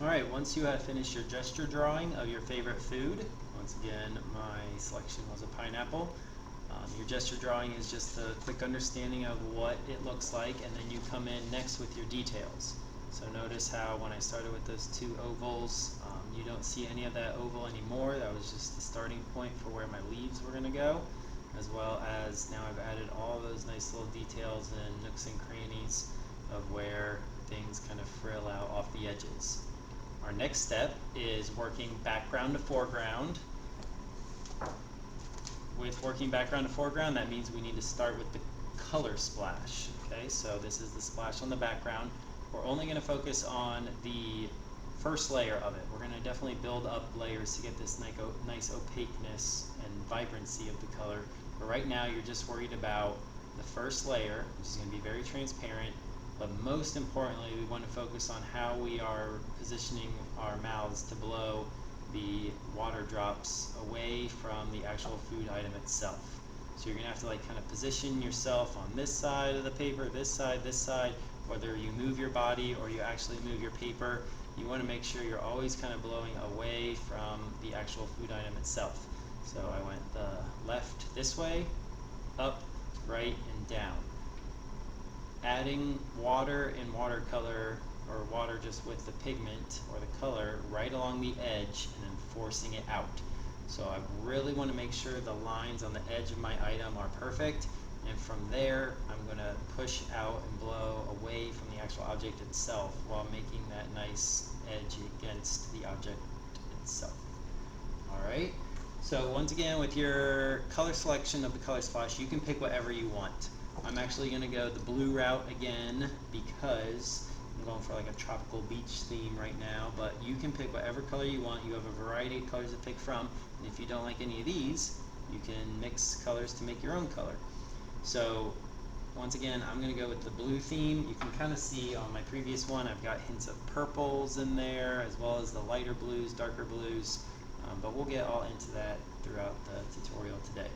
Alright, once you have finished your gesture drawing of your favorite food, once again my selection was a pineapple, your gesture drawing is just a quick understanding of what it looks like, and then you come in next with your details. So notice how when I started with those two ovals, you don't see any of that oval anymore. That was just the starting point for where my leaves were going to go, as well as now I've added all those nice little details and nooks and crannies of where things kind of frill out off the edges. Our next step is working background to foreground. With working background to foreground, that means we need to start with the color splash. Okay, so this is the splash on the background. We're only going to focus on the first layer of it. We're going to definitely build up layers to get this nice opaqueness and vibrancy of the color. But right now you're just worried about the first layer, which is going to be very transparent. But most importantly, we want to focus on how we are positioning our mouths to blow the water drops away from the actual food item itself. So you're going to have to kind of position yourself on this side of the paper, this side, whether you move your body or you actually move your paper. You want to make sure you're always kind of blowing away from the actual food item itself. So I went the left this way, up, right, and down. Adding water and watercolor, or water just with the pigment or the color right along the edge and then forcing it out. So I really want to make sure the lines on the edge of my item are perfect, and from there I'm going to push out and blow away from the actual object itself while making that nice edge against the object itself. Alright, so once again with your color selection of the color splash, you can pick whatever you want. I'm actually going to go the blue route again because I'm going for like a tropical beach theme right now, but you can pick whatever color you want. You have a variety of colors to pick from, and if you don't like any of these, you can mix colors to make your own color. So once again, I'm going to go with the blue theme. You can kind of see on my previous one I've got hints of purples in there as well as the lighter blues, darker blues, but we'll get all into that throughout the tutorial today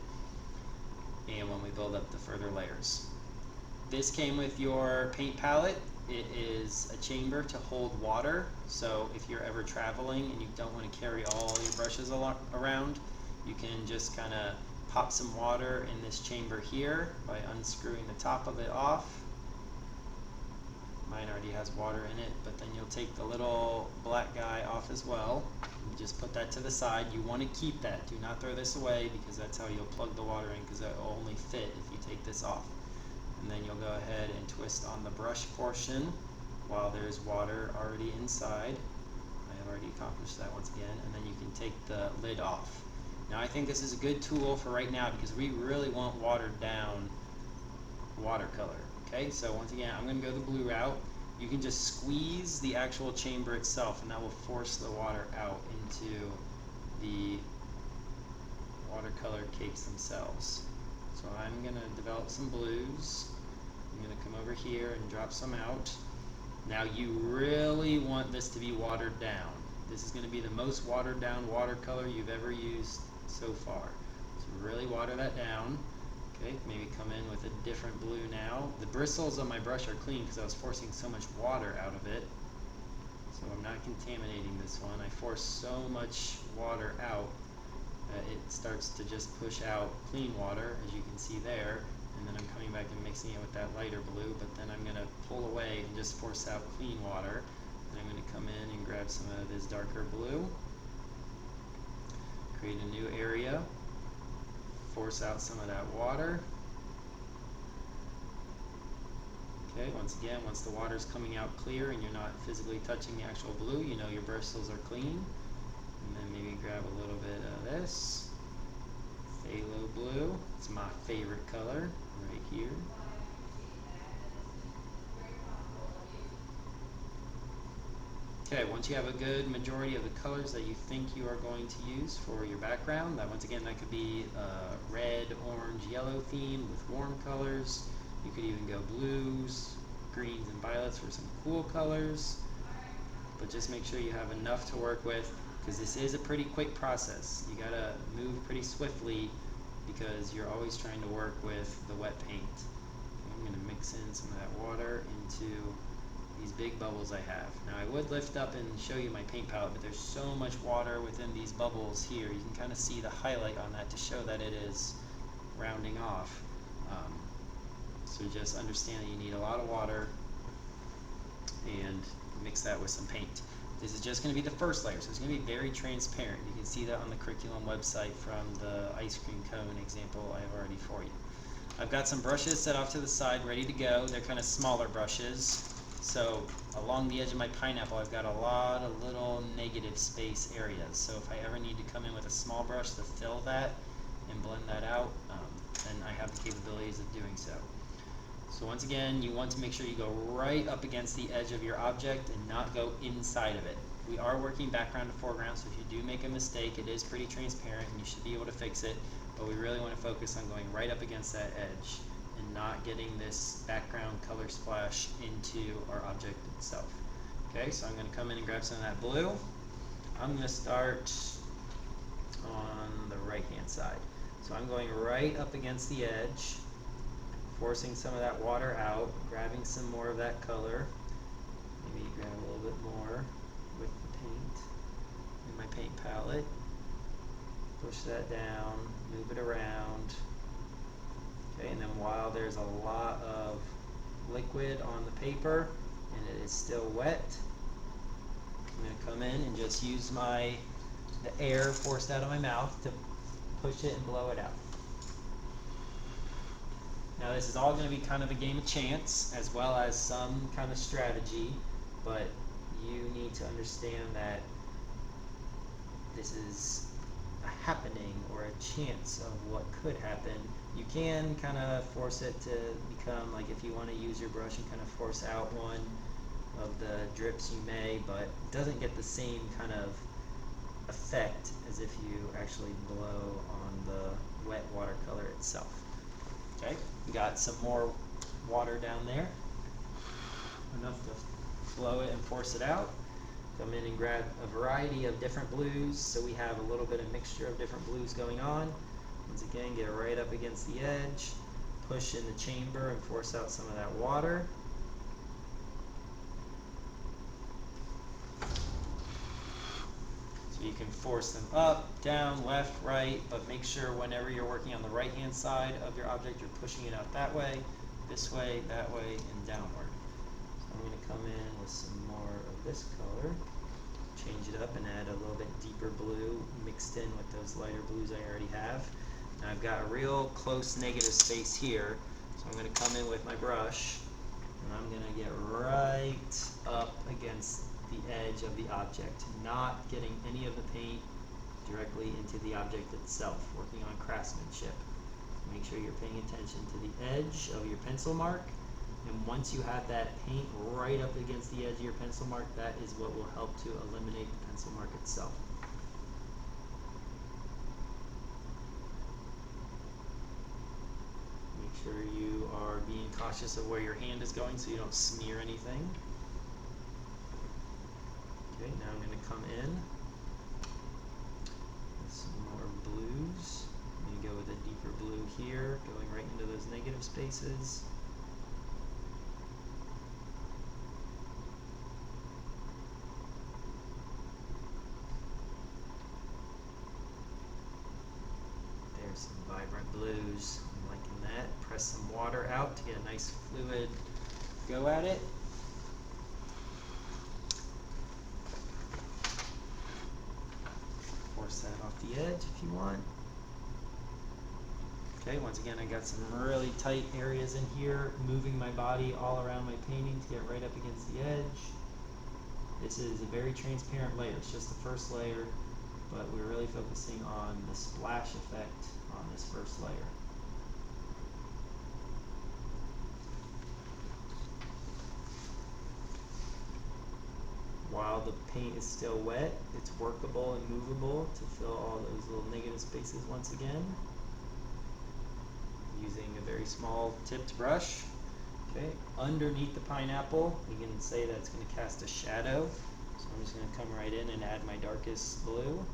and when we build up the further layers. This came with your paint palette. It is a chamber to hold water, so if you're ever traveling and you don't want to carry all your brushes around, you can just kind of pop some water in this chamber here by unscrewing the top of it off. Mine already has water in it, but then you'll take the little black guy off as well. You just put that to the side. You want to keep that. Do not throw this away because that's how you'll plug the water in, because that will only fit if you take this off. And then you'll go ahead and twist on the brush portion while there's water already inside. I have already accomplished that once again. And then you can take the lid off. Now I think this is a good tool for right now because we really want watered down watercolor. Okay, so once again I'm going to go the blue route. You can just squeeze the actual chamber itself and that will force the water out into the watercolor cakes themselves. So I'm going to develop some blues. I'm going to come over here and drop some out. Now you really want this to be watered down. This is going to be the most watered down watercolor you've ever used so far. So really water that down. Okay, maybe come in with a different blue now. The bristles on my brush are clean because I was forcing so much water out of it. So I'm not contaminating this one. I force so much water out that it starts to just push out clean water, as you can see there. And then I'm coming back and mixing it with that lighter blue, but then I'm going to pull away and just force out clean water. And I'm going to come in and grab some of this darker blue, create a new area, force out some of that water. Okay, once again, once the water is coming out clear and you're not physically touching the actual blue, you know your bristles are clean. And then maybe grab a little bit of this phthalo blue. It's my favorite color right here. Okay, once you have a good majority of the colors that you think you are going to use for your background, that once again that could be a red, orange, yellow theme with warm colors. You could even go blues, greens, and violets for some cool colors. But just make sure you have enough to work with because this is a pretty quick process. You gotta move pretty swiftly because you're always trying to work with the wet paint. Okay, I'm gonna mix in some of that water into these big bubbles I have. Now I would lift up and show you my paint palette, but there's so much water within these bubbles here. You can kind of see the highlight on that to show that it is rounding off. So just understand that you need a lot of water and mix that with some paint. This is just going to be the first layer, so it's going to be very transparent. You can see that on the curriculum website from the ice cream cone example I have already for you. I've got some brushes set off to the side ready to go. They're kind of smaller brushes. So along the edge of my pineapple I've got a lot of little negative space areas. So if I ever need to come in with a small brush to fill that and blend that out, then I have the capabilities of doing so. So once again, you want to make sure you go right up against the edge of your object and not go inside of it. We are working background to foreground, so if you do make a mistake, it is pretty transparent and you should be able to fix it, but we really want to focus on going right up against that edge and not getting this background color splash into our object itself. Okay, so I'm going to come in and grab some of that blue. I'm going to start on the right hand side. So I'm going right up against the edge, forcing some of that water out, grabbing some more of that color. Maybe grab a little bit more with the paint in my paint palette. Push that down, move it around. Okay, and then while there's a lot of liquid on the paper and it is still wet, I'm going to come in and just use the air forced out of my mouth to push it and blow it out. Now this is all going to be kind of a game of chance as well as some kind of strategy, but you need to understand that this is a happening or a chance of what could happen. You can kind of force it to become, like if you want to use your brush and kind of force out one of the drips, you may, but it doesn't get the same kind of effect as if you actually blow on the wet watercolor itself. Okay, we got some more water down there, enough to blow it and force it out. Come in and grab a variety of different blues, so we have a little bit of mixture of different blues going on. Once again, get right up against the edge, push in the chamber and force out some of that water. So you can force them up, down, left, right, but make sure whenever you're working on the right hand side of your object, you're pushing it out that way, this way, that way, and downward. So I'm going to come in with some more of this color, change it up and add a little bit deeper blue mixed in with those lighter blues I already have. Now I've got a real close negative space here, so I'm going to come in with my brush and I'm going to get right up against the edge of the object, not getting any of the paint directly into the object itself, working on craftsmanship. Make sure you're paying attention to the edge of your pencil mark, and once you have that paint right up against the edge of your pencil mark, that is what will help to eliminate the pencil mark itself. Make sure you are being cautious of where your hand is going so you don't smear anything. Okay, now I'm going to come in with some more blues. I'm going to go with a deeper blue here, going right into those negative spaces. There's some vibrant blues. I'm liking that. Press some water out to get a nice fluid go at it. Force that off the edge if you want. Okay, once again I got some really tight areas in here, moving my body all around my painting to get right up against the edge. This is a very transparent layer, it's just the first layer, but we're really focusing on the splash effect on this first layer. While the paint is still wet, it's workable and movable to fill all those little negative spaces once again. Using a very small tipped brush. Okay, underneath the pineapple, we can say that it's going to cast a shadow. So I'm just going to come right in and add my darkest blue.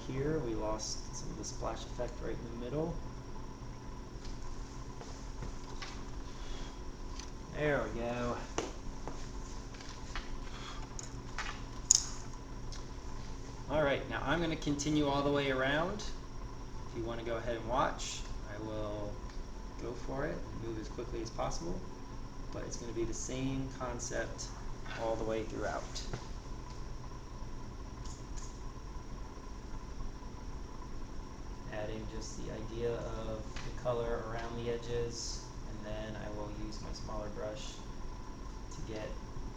here. We lost some of the splash effect right in the middle. There we go. Alright, now I'm going to continue all the way around. If you want to go ahead and watch, I will go for it and move as quickly as possible. But it's going to be the same concept all the way throughout. Adding just the idea of the color around the edges, and then I will use my smaller brush to get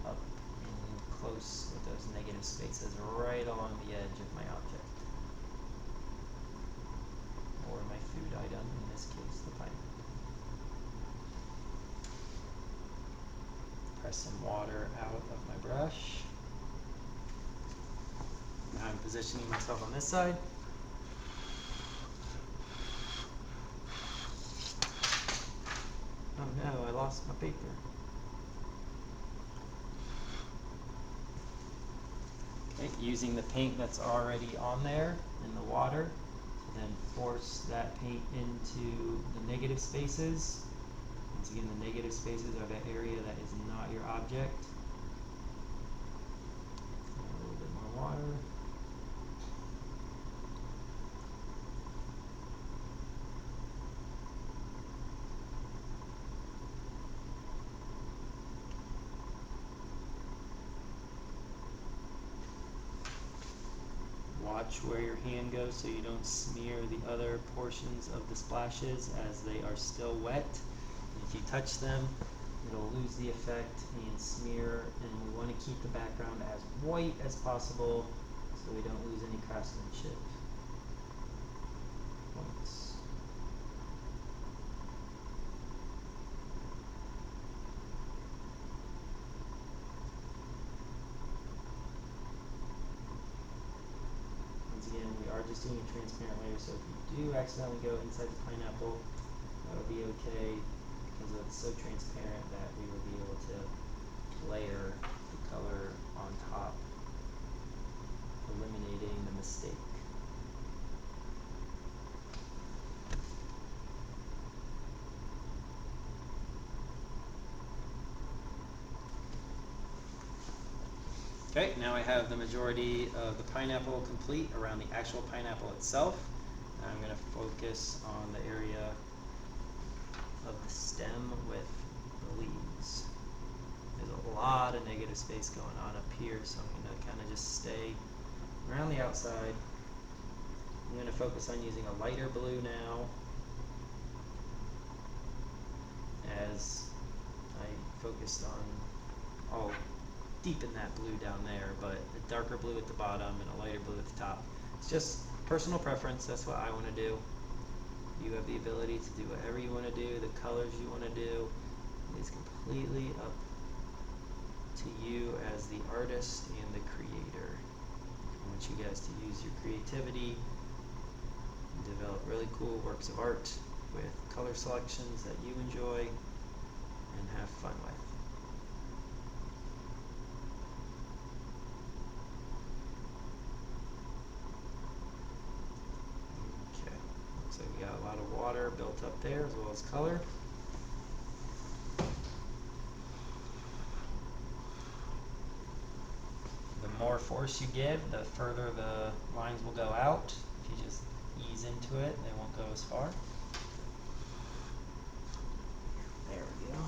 up and close with those negative spaces right along the edge of my object. Or my food item, in this case the pineapple. Press some water out of my brush. Now I'm positioning myself on this side. Oh no, I lost my paper. Okay, using the paint that's already on there in the water to then force that paint into the negative spaces. Once again, the negative spaces are that area that is not your object. A little bit more water. Watch where your hand goes so you don't smear the other portions of the splashes as they are still wet. And if you touch them, it'll lose the effect and smear, and we want to keep the background as white as possible so we don't lose any craftsmanship points. Again, we are just doing a transparent layer, so if you do accidentally go inside the pineapple, that'll be okay because it's so transparent that we will be able to layer the color on top, eliminating the mistake. Okay, now I have the majority of the pineapple complete around the actual pineapple itself. Now I'm going to focus on the area of the stem with the leaves. There's a lot of negative space going on up here, so I'm going to kind of just stay around the outside. I'm going to focus on using a lighter blue now as I focused on all deepen that blue down there, but a darker blue at the bottom and a lighter blue at the top. It's just personal preference. That's what I want to do. You have the ability to do whatever you want to do. The colors you want to do is completely up to you as the artist and the creator. I want you guys to use your creativity and develop really cool works of art with color selections that you enjoy and have fun with. So we got a lot of water built up there as well as color. The more force you give, the further the lines will go out. If you just ease into it, they won't go as far. There we go.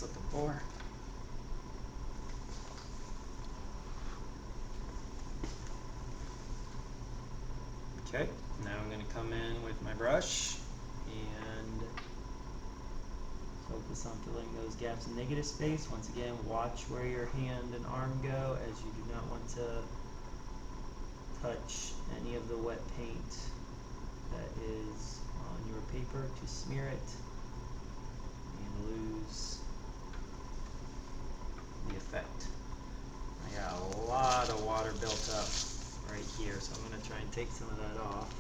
was looking for. Okay, now I'm going to come in with my brush and focus on filling those gaps in negative space. Once again, watch where your hand and arm go, as you do not want to touch any of the wet paint that is on your paper to smear it and lose the effect. I got a lot of water built up right here, so I'm going to try and take some of that off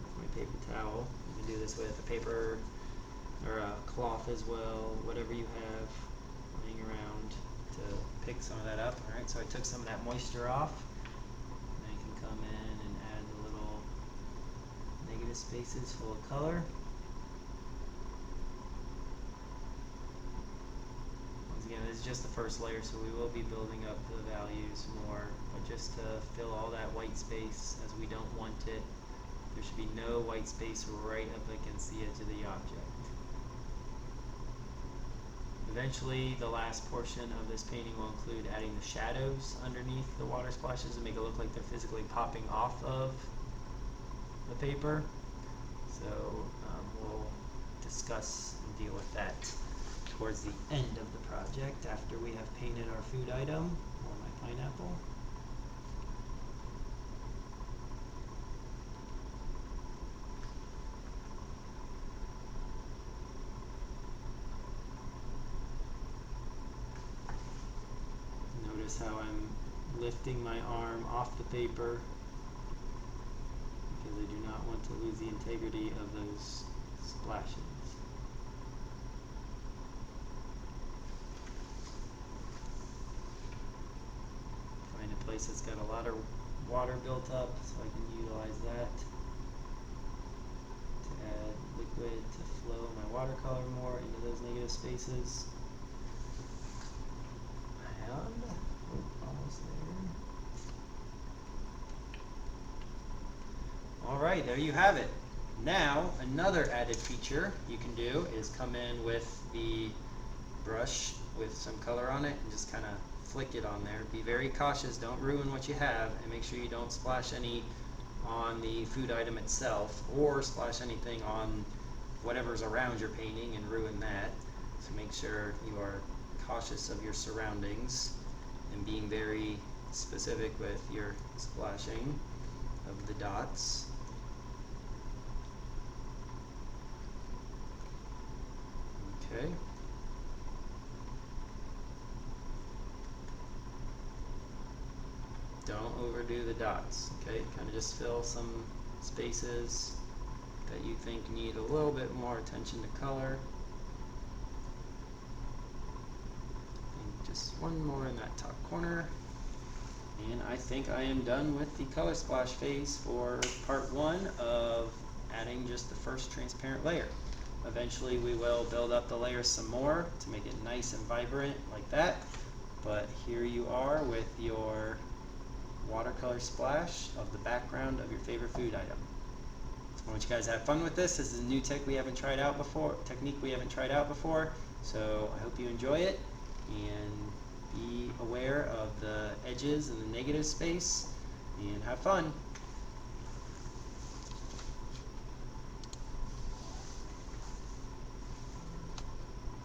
with my paper towel. You can do this with a paper or a cloth as well, whatever you have laying around to pick some of that up. Alright, so I took some of that moisture off. Now you can come in and add the little negative spaces full of color. Once again, this is just the first layer, so we will be building up the values more, but just to fill all that white space, as we don't want it. There should be no white space right up against the edge of the object. Eventually, the last portion of this painting will include adding the shadows underneath the water splashes and make it look like they're physically popping off of the paper. So we'll discuss and deal with that towards the end of the project after we have painted our food item, or my pineapple. Notice how I'm lifting my arm off the paper because I do not want to lose the integrity of those splashes. Find a place that's got a lot of water built up so I can utilize that to add liquid to flow my watercolor more into those negative spaces. And almost there. Alright, there you have it. Now, another added feature you can do is come in with the brush with some color on it and just kind of flick it on there. Be very cautious, don't ruin what you have, and make sure you don't splash any on the food item itself or splash anything on whatever's around your painting and ruin that. So make sure you are cautious of your surroundings and being very specific with your splashing of the dots. Okay. Don't overdo the dots, okay? Kind of just fill some spaces that you think need a little bit more attention to color. And just one more in that top corner. And I think I am done with the color splash phase for part one of adding just the first transparent layer. Eventually we will build up the layers some more to make it nice and vibrant like that. But here you are with your watercolor splash of the background of your favorite food item. I want you guys to have fun with this. This is a new technique we haven't tried out before. So I hope you enjoy it and be aware of the edges and the negative space and have fun.